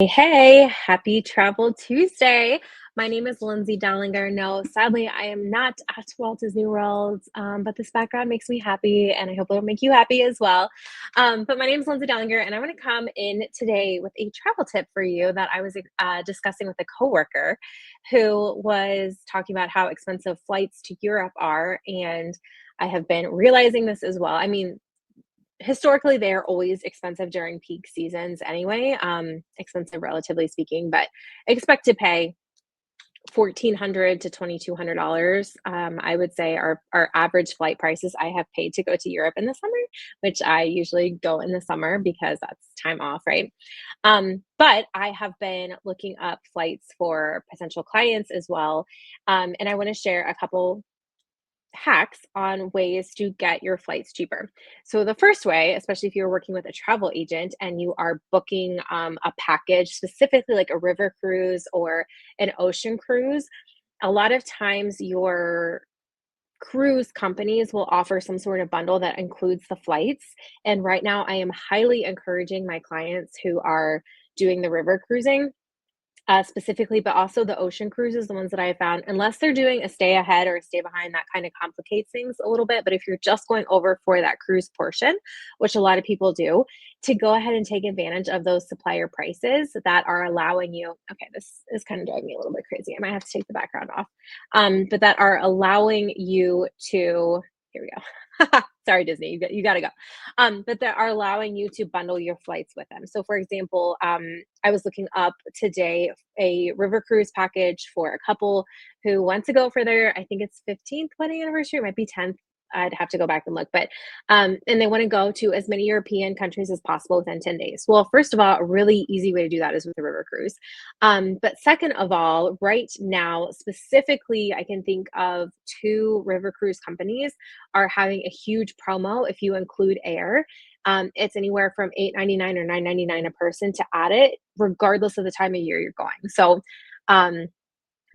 Hey, happy Travel Tuesday. My name is Lindsay Dallinger. No, sadly, I am not at Walt Disney World, but this background makes me happy, and I hope it'll make you happy as well. But my name is Lindsay Dallinger, and I want to come in today with a travel tip for you that I was discussing with a coworker who was talking about how expensive flights to Europe are. And I have been realizing this as well. I mean, historically, they're always expensive during peak seasons anyway, expensive relatively speaking, but expect to pay 1,400 to $2,200. I would say our average flight prices I have paid to go to Europe in the summer, which I usually go in the summer because that's time off, right? But I have been looking up flights for potential clients as well, and I want to share a couple hacks on ways to get your flights cheaper. So, the first way, especially if you're working with a travel agent and you are booking a package, specifically like a river cruise or an ocean cruise, a lot of times your cruise companies will offer some sort of bundle that includes the flights. And right now, I am highly encouraging my clients who are doing the river cruising specifically, but also the ocean cruises, the ones that I have found, unless they're doing a stay ahead or a stay behind, that kind of complicates things a little bit. But if you're just going over for that cruise portion, which a lot of people do, to go ahead and take advantage of those supplier prices that are allowing you, okay, this is kind of driving me a little bit crazy. I might have to take the background off, but that are allowing you to, here we go. Sorry, Disney, you got to go. But that are allowing you to bundle your flights with them. So, for example, I was looking up today a river cruise package for a couple who wants to go for their, I think it's 15th wedding anniversary, it might be 10th. I'd have to go back and look, but and they want to go to as many European countries as possible within 10 days. Well, first of all, a really easy way to do that is with a river cruise. But second of all, right now, specifically, I can think of two river cruise companies are having a huge promo if you include air. It's anywhere from $8.99 or $9.99 a person to add it, regardless of the time of year you're going. So, um,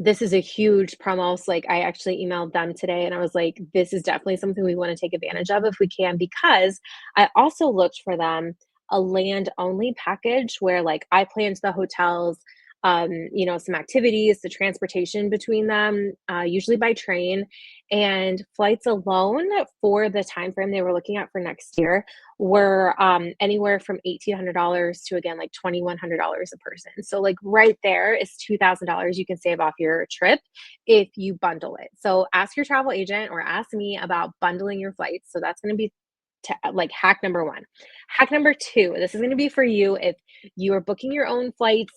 this is a huge promo. So, like, I actually emailed them today and I was like, this is definitely something we want to take advantage of if we can, because I also looked for them a land only package where like I planned the hotels, some activities, the transportation between them, usually by train, and flights alone for the time frame they were looking at for next year were anywhere from $1,800 to again like $2,100 a person. So like right there is $2,000 you can save off your trip if you bundle it. So ask your travel agent or ask me about bundling your flights. So that's going to be like hack number one. Hack number two. This is going to be for you if you are booking your own flights.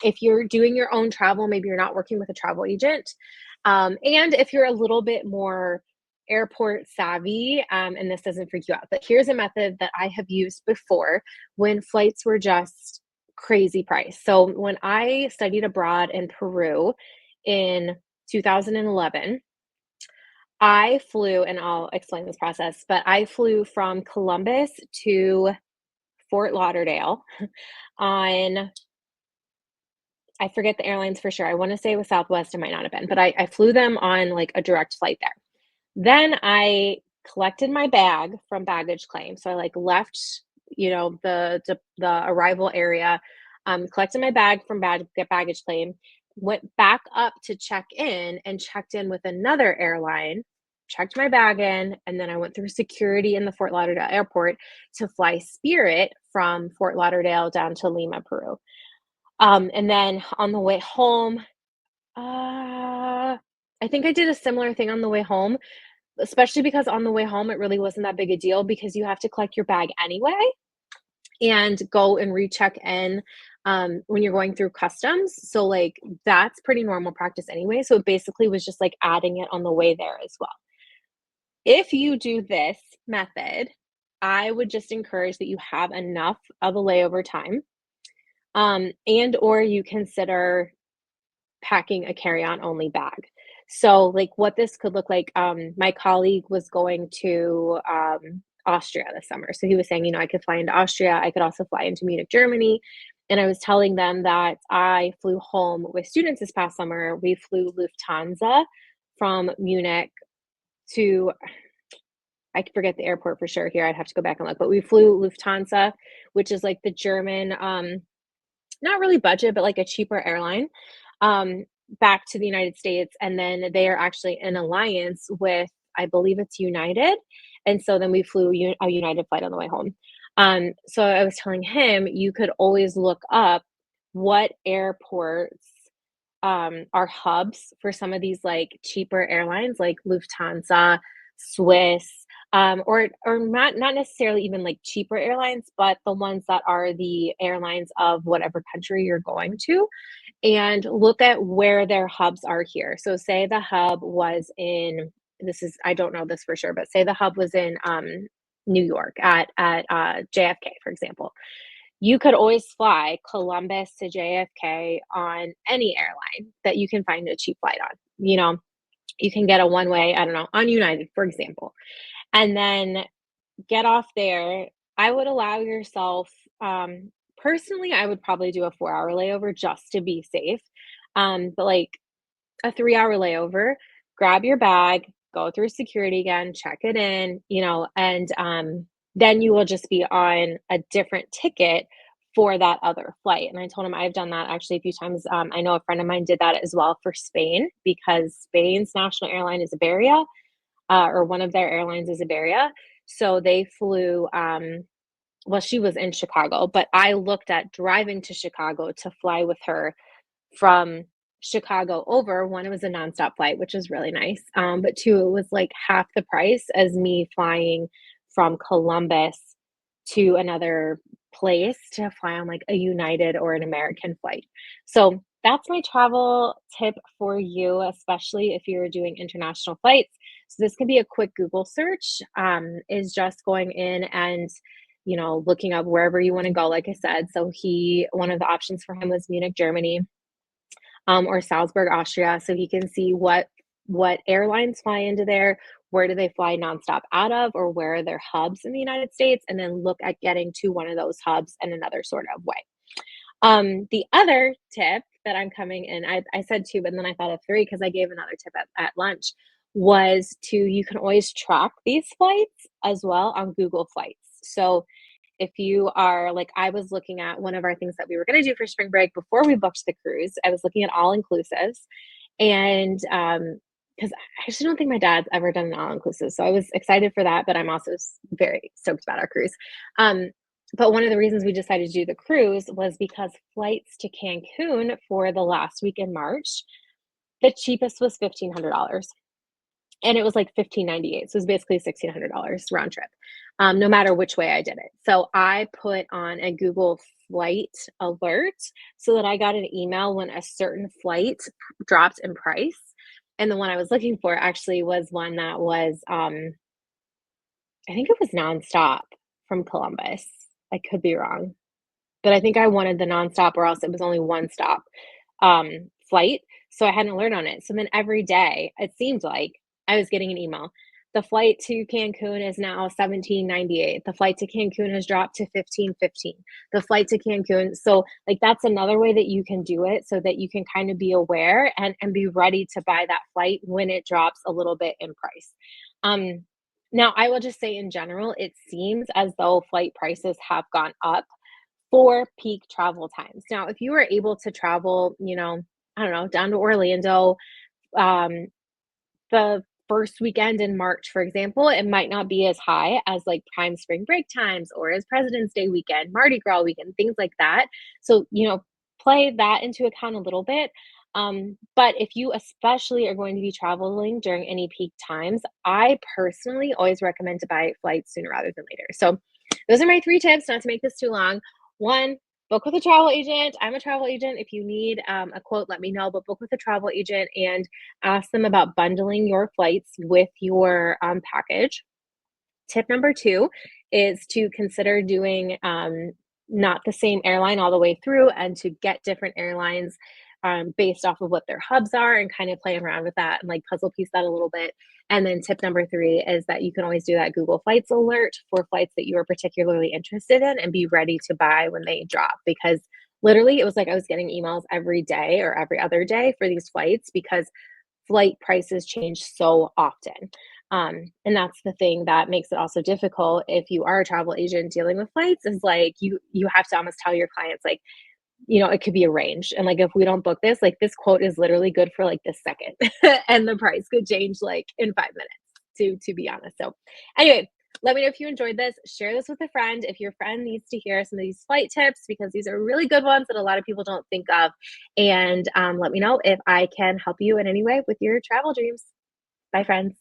If you're doing your own travel, maybe you're not working with a travel agent, and if you're a little bit more airport savvy, and this doesn't freak you out, but here's a method that I have used before when flights were just crazy price. So when I studied abroad in Peru in 2011, I flew, and I'll explain this process, but I flew from Columbus to Fort Lauderdale on, I forget the airlines for sure. I want to say it was Southwest, it might not have been, but I flew them on like a direct flight there. Then I collected my bag from baggage claim. So I like left, the arrival area, collected my bag from baggage claim, went back up to check in and checked in with another airline, checked my bag in, and then I went through security in the Fort Lauderdale airport to fly Spirit from Fort Lauderdale down to Lima, Peru. And then on the way home, I think I did a similar thing on the way home, especially because on the way home, it really wasn't that big a deal because you have to collect your bag anyway and go and recheck in when you're going through customs. So, like, that's pretty normal practice anyway. So, it basically was just like adding it on the way there as well. If you do this method, I would just encourage that you have enough of a layover time, and or you consider packing a carry-on only bag. So, like, what this could look like, my colleague was going to Austria this summer. So he was saying, I could fly into Austria. I could also fly into Munich, Germany. And I was telling them that I flew home with students this past summer. We flew Lufthansa from Munich to, I forget the airport for sure here. I'd have to go back and look, but we flew Lufthansa, which is like the German not really budget, but like a cheaper airline, um, back to the United States, and then they are actually in alliance with, I believe it's United, and so then we flew a United flight on the way home. So I was telling him you could always look up what airports, are hubs for some of these, like, cheaper airlines, like Lufthansa, Swiss, or not necessarily even, like, cheaper airlines, but the ones that are the airlines of whatever country you're going to, and look at where their hubs are here. So say the hub was in, this is, I don't know this for sure, but say the hub was in New York at JFK, for example. You could always fly Columbus to JFK on any airline that you can find a cheap flight on. You can get a one way, I don't know, on United, for example, and then get off there. I would allow yourself, personally, I would probably do a 4 hour layover just to be safe. But like a 3 hour layover, grab your bag, go through security again, check it in, and then you will just be on a different ticket for that other flight. And I told him I've done that actually a few times. I know a friend of mine did that as well for Spain because Spain's national airline is Iberia, or one of their airlines is Iberia. So they flew, well, she was in Chicago, but I looked at driving to Chicago to fly with her from Chicago over. One, it was a nonstop flight, which is really nice. But two, it was like half the price as me flying from Columbus to another place to fly on like a United or an American flight. So that's my travel tip for you, especially if you're doing international flights. So this could be a quick Google search, is just going in and looking up wherever you want to go, like I said. So one of the options for him was Munich, Germany, or Salzburg, Austria, so he can see what airlines fly into there, where do they fly nonstop out of, or where are their hubs in the United States, and then look at getting to one of those hubs in another sort of way. The other tip that I'm coming in, I said two, but then I thought of three because I gave another tip at lunch, was you can always track these flights as well on Google Flights. So if you are like, I was looking at one of our things that we were going to do for spring break before we booked the cruise. I was looking at all inclusives, and because I actually don't think my dad's ever done an all inclusive, so I was excited for that. But I'm also very stoked about our cruise. But one of the reasons we decided to do the cruise was because flights to Cancun for the last week in March, the cheapest was $1,500, and it was like 1598, so it was basically $1,600 round trip, no matter which way I did it. So I put on a Google flight alert so that I got an email when a certain flight dropped in price. And the one I was looking for actually was one that was, I think it was nonstop from Columbus. I could be wrong, but I think I wanted the nonstop, or else it was only one stop flight. So I had an alert on it. So then every day, it seemed like I was getting an email. The flight to Cancun is now 1798. The flight to Cancun has dropped to 1515. The flight to Cancun. So like that's another way that you can do it so that you can kind of be aware and be ready to buy that flight when it drops a little bit in price. Now I will just say in general, it seems as though flight prices have gone up for peak travel times. Now, if you were able to travel, I don't know, down to Orlando, um, the first weekend in March, for example, it might not be as high as like prime spring break times or as President's Day weekend, Mardi Gras weekend, things like that. So, play that into account a little bit. But if you especially are going to be traveling during any peak times, I personally always recommend to buy flights sooner rather than later. So those are my three tips, not to make this too long. One, book with a travel agent. I'm a travel agent. If you need a quote, let me know, but book with a travel agent and ask them about bundling your flights with your package. Tip number two is to consider doing not the same airline all the way through, and to get different airlines based off of what their hubs are, and kind of play around with that and like puzzle piece that a little bit. And then tip number three is that you can always do that Google Flights alert for flights that you are particularly interested in and be ready to buy when they drop. Because literally, it was like I was getting emails every day or every other day for these flights because flight prices change so often. And that's the thing that makes it also difficult if you are a travel agent dealing with flights, is like you have to almost tell your clients like, it could be arranged. And like if we don't book this, like this quote is literally good for like this second. And the price could change like in 5 minutes, to be honest. So anyway, let me know if you enjoyed this. Share this with a friend if your friend needs to hear some of these flight tips because these are really good ones that a lot of people don't think of. And let me know if I can help you in any way with your travel dreams. Bye, friends.